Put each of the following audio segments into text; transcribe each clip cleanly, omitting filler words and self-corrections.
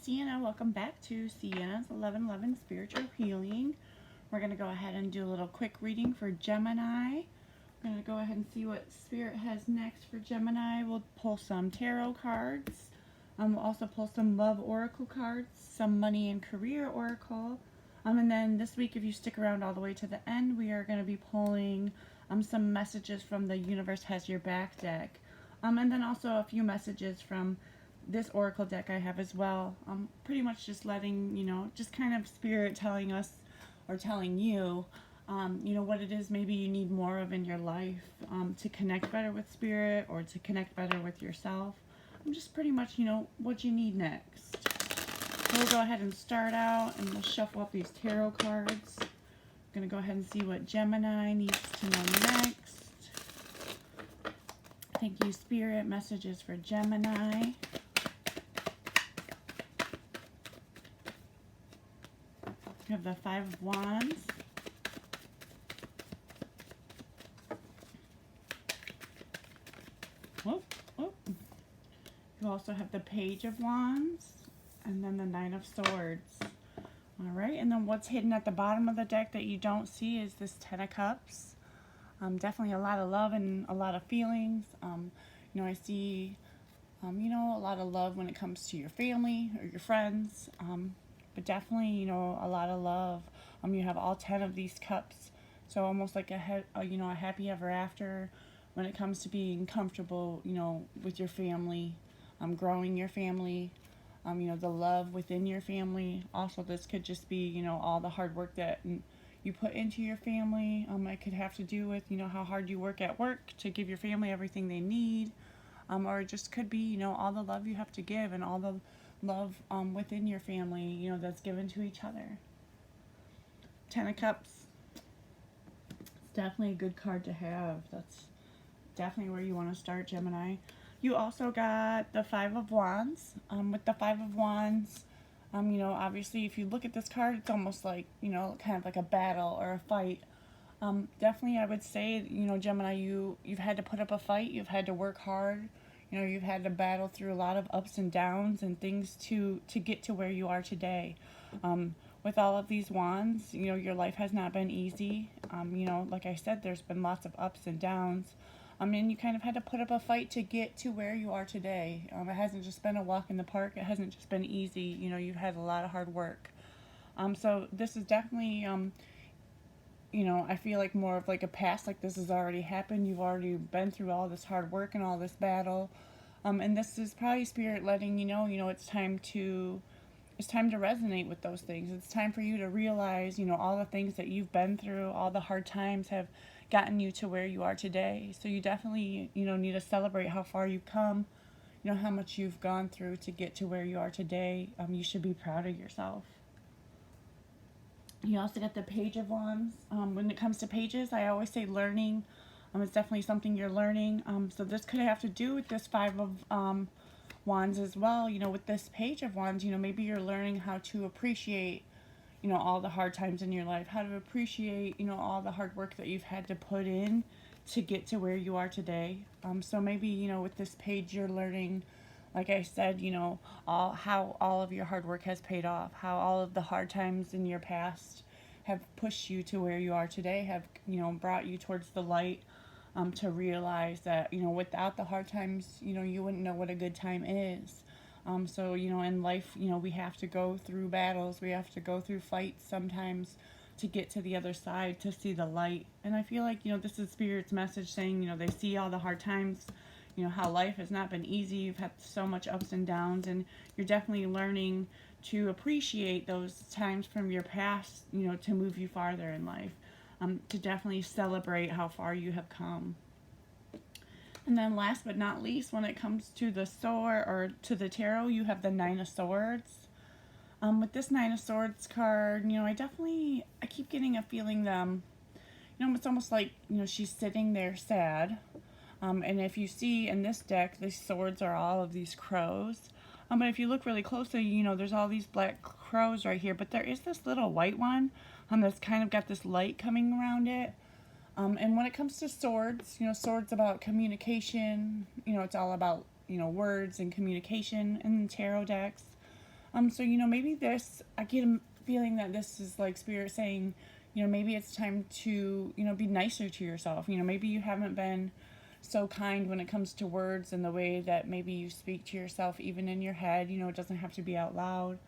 Sienna. Welcome back to Sienna's 1111 Spiritual Healing. We're going to go ahead and do a little quick reading for Gemini. We're going to go ahead and see what Spirit has next for Gemini. We'll pull some tarot cards. We'll also pull some love oracle cards, some money and career oracle. And then this week, if you stick around all the way to the end, we are going to be pulling some messages from the Universe Has Your Back deck. And then also a few messages from this oracle deck I have as well. Pretty much just letting, just kind of Spirit telling us or telling you, what it is maybe you need more of in your life to connect better with Spirit or to connect better with yourself. Just pretty much, what you need next. So we'll go ahead and start out and we'll shuffle up these tarot cards. I'm going to go ahead and see what Gemini needs to know next. Thank you, Spirit. Messages for Gemini. We have the Five of Wands. Oh. You also have the Page of Wands and then the Nine of Swords. All right, and then what's hidden at the bottom of the deck that you don't see is this Ten of Cups. Definitely a lot of love and a lot of feelings. I see, a lot of love when it comes to your family or your friends. But definitely, a lot of love. You have all 10 of these cups. So almost like a happy ever after when it comes to being comfortable, with your family, growing your family, the love within your family. Also, this could just be, all the hard work that you put into your family. It could have to do with, how hard you work at work to give your family everything they need. Or it just could be, all the love you have to give and all the love within your family, that's given to each other. Ten of Cups. It's definitely a good card to have. That's definitely where you want to start, Gemini. You also got the Five of Wands. With the Five of Wands, obviously if you look at this card, it's almost like, kind of like a battle or a fight. Definitely I would say, Gemini, you've had to put up a fight. You've had to work hard. You've had to battle through a lot of ups and downs and things to get to where you are today. With all of these wands, your life has not been easy. Like I said, there's been lots of ups and downs. And you kind of had to put up a fight to get to where you are today. It hasn't just been a walk in the park. It hasn't just been easy. You've had a lot of hard work. So this is definitely, I feel like more of like a past, like this has already happened. You've already been through all this hard work and all this battle. And this is probably Spirit letting you know, it's time to resonate with those things. It's time for you to realize, all the things that you've been through, all the hard times have gotten you to where you are today. So you definitely, need to celebrate how far you've come, how much you've gone through to get to where you are today. You should be proud of yourself. You also got the Page of Wands. When it comes to pages, I always say learning. It's definitely something you're learning. So this could have to do with this Five of Wands as well. With this Page of Wands, maybe you're learning how to appreciate, all the hard times in your life, how to appreciate, all the hard work that you've had to put in to get to where you are today. So maybe, with this page, you're learning, like I said, how all of your hard work has paid off, how all of the hard times in your past have pushed you to where you are today, have, brought you towards the light, to realize that, without the hard times, you wouldn't know what a good time is. So, in life, we have to go through battles, we have to go through fights sometimes to get to the other side, to see the light. And I feel like, this is Spirit's message saying, they see all the hard times, how life has not been easy. You've had so much ups and downs, and you're definitely learning to appreciate those times from your past, to move you farther in life, to definitely celebrate how far you have come. And then last but not least, when it comes to the sword or to the tarot, you have the Nine of Swords. With this Nine of Swords card, I keep getting a feeling it's almost like, she's sitting there sad. And if you see in this deck, the swords are all of these crows. But if you look really closely, there's all these black crows right here. But there is this little white one that's kind of got this light coming around it. And when it comes to swords, swords about communication, it's all about, words and communication in tarot decks. So, you know, maybe this, I get a feeling that this is like Spirit saying, you know, maybe it's time to, you know, be nicer to yourself. You know, maybe you haven't been so kind when it comes to words and the way that maybe you speak to yourself, even in your head. You know, it doesn't have to be out loud.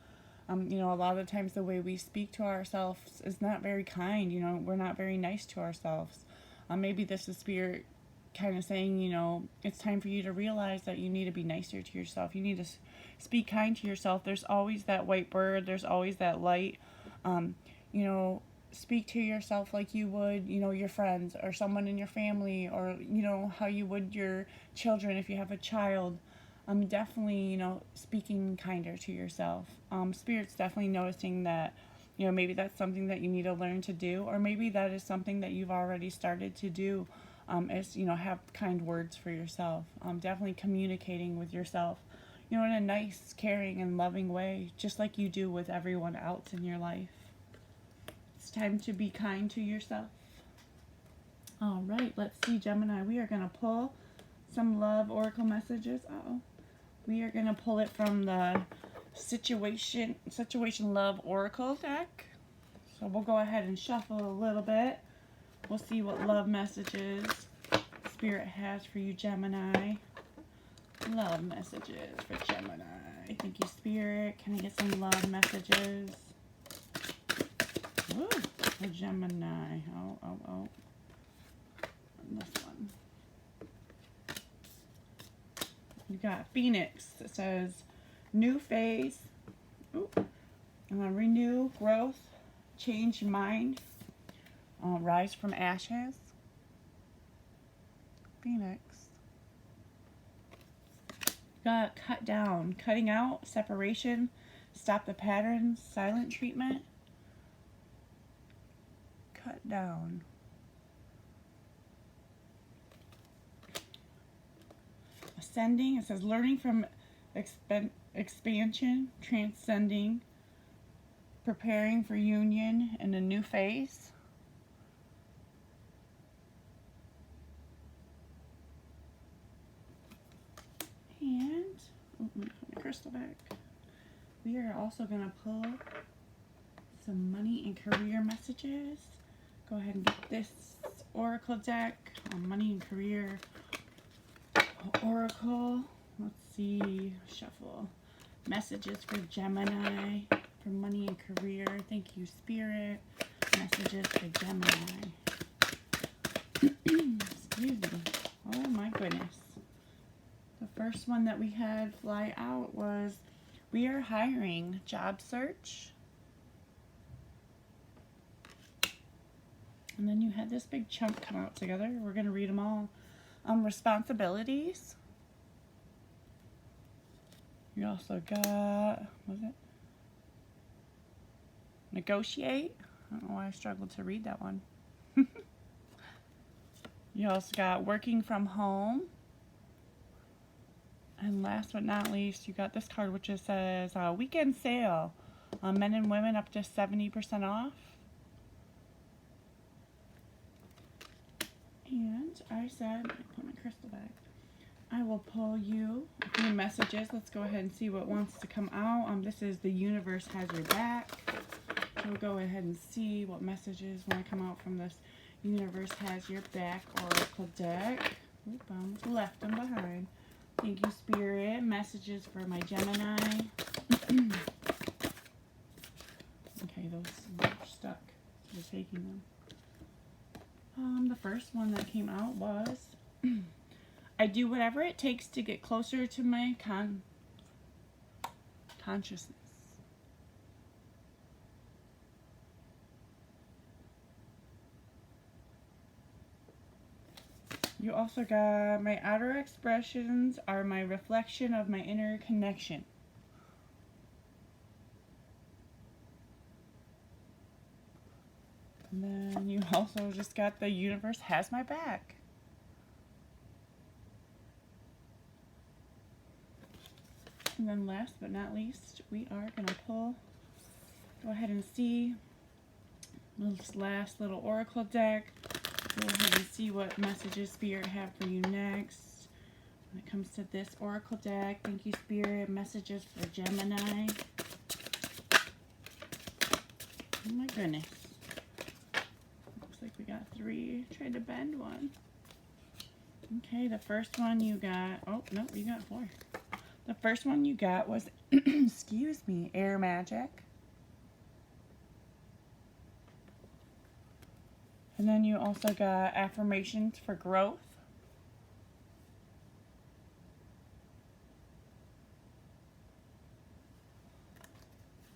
You know, a lot of the times the way we speak to ourselves is not very kind. You know, we're not very nice to ourselves. Maybe this is Spirit kind of saying, you know, it's time for you to realize that you need to be nicer to yourself. You need to speak kind to yourself. There's always that white bird. There's always that light. You know, speak to yourself like you would, you know, your friends or someone in your family, or, you know, how you would your children if you have a child. Definitely, you know, speaking kinder to yourself. Spirit's definitely noticing that, you know, maybe that's something that you need to learn to do, or maybe that is something that you've already started to do. Is, you know, have kind words for yourself. Definitely communicating with yourself, you know, in a nice, caring, and loving way, just like you do with everyone else in your life. It's time to be kind to yourself. All right, let's see, Gemini. We are going to pull some love oracle messages. We are going to pull it from the situation love oracle deck. So we'll go ahead and shuffle a little bit. We'll see what love messages Spirit has for you, Gemini. Love messages for Gemini. Thank you, Spirit. Can I get some love messages? Ooh, for Gemini. Oh. This one. We got Phoenix that says new phase. Ooh. Renew, growth, change your mind. Rise from ashes. Phoenix. Got cut down, cutting out, separation, stop the patterns, silent treatment. Cut down. Ascending, it says learning from expansion, transcending, preparing for union in a new phase. And put my crystal back. We are also going to pull some money and career messages. Go ahead and get this oracle deck on money and career oracle. Let's see, shuffle. Messages for Gemini for money and career. Thank you, Spirit. Messages for Gemini. Excuse me. Oh my goodness. The first one that we had fly out was, we are hiring, job search. And then you had this big chunk come out together. We're going to read them all. Responsibilities. You also got, what was it? Negotiate. I don't know why I struggled to read that one. You also got working from home. And last but not least, you got this card which just says weekend sale. Men and women up to 70% off. And I said, I put my crystal back. I will pull you a few messages. Let's go ahead and see what wants to come out. This is the universe has your back. So we'll go ahead and see what messages want to come out from this universe has your back oracle deck. Oop, I left them behind. Thank you, Spirit. Messages for my Gemini. Okay, those are stuck. We're taking them. The first one that came out was, I do whatever it takes to get closer to my consciousness. You also got, my outer expressions are my reflection of my inner connection. And then you also just got, the universe has my back. And then last but not least, we are going to pull, go ahead and see this last little oracle deck. Go ahead and see what messages Spirit have for you next. When it comes to this oracle deck, thank you, Spirit. Messages for Gemini. goodness. Looks like we got 3. Tried to bend one. Okay, the first one you got, oh, no, you got 4. The first one you got was, excuse me, Air Magic. And then you also got Affirmations for Growth.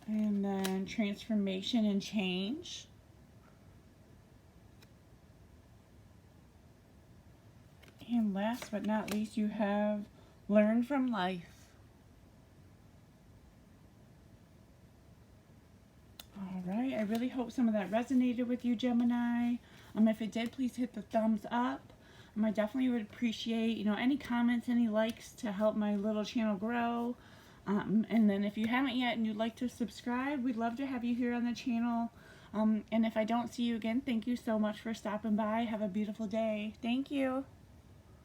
And then Transformation and Change. And last but not least, you have Learn from Life. Alright, I really hope some of that resonated with you, Gemini. If it did, please hit the thumbs up. I definitely would appreciate, any comments, any likes to help my little channel grow. And then if you haven't yet and you'd like to subscribe, we'd love to have you here on the channel. And if I don't see you again, thank you so much for stopping by. Have a beautiful day. Thank you.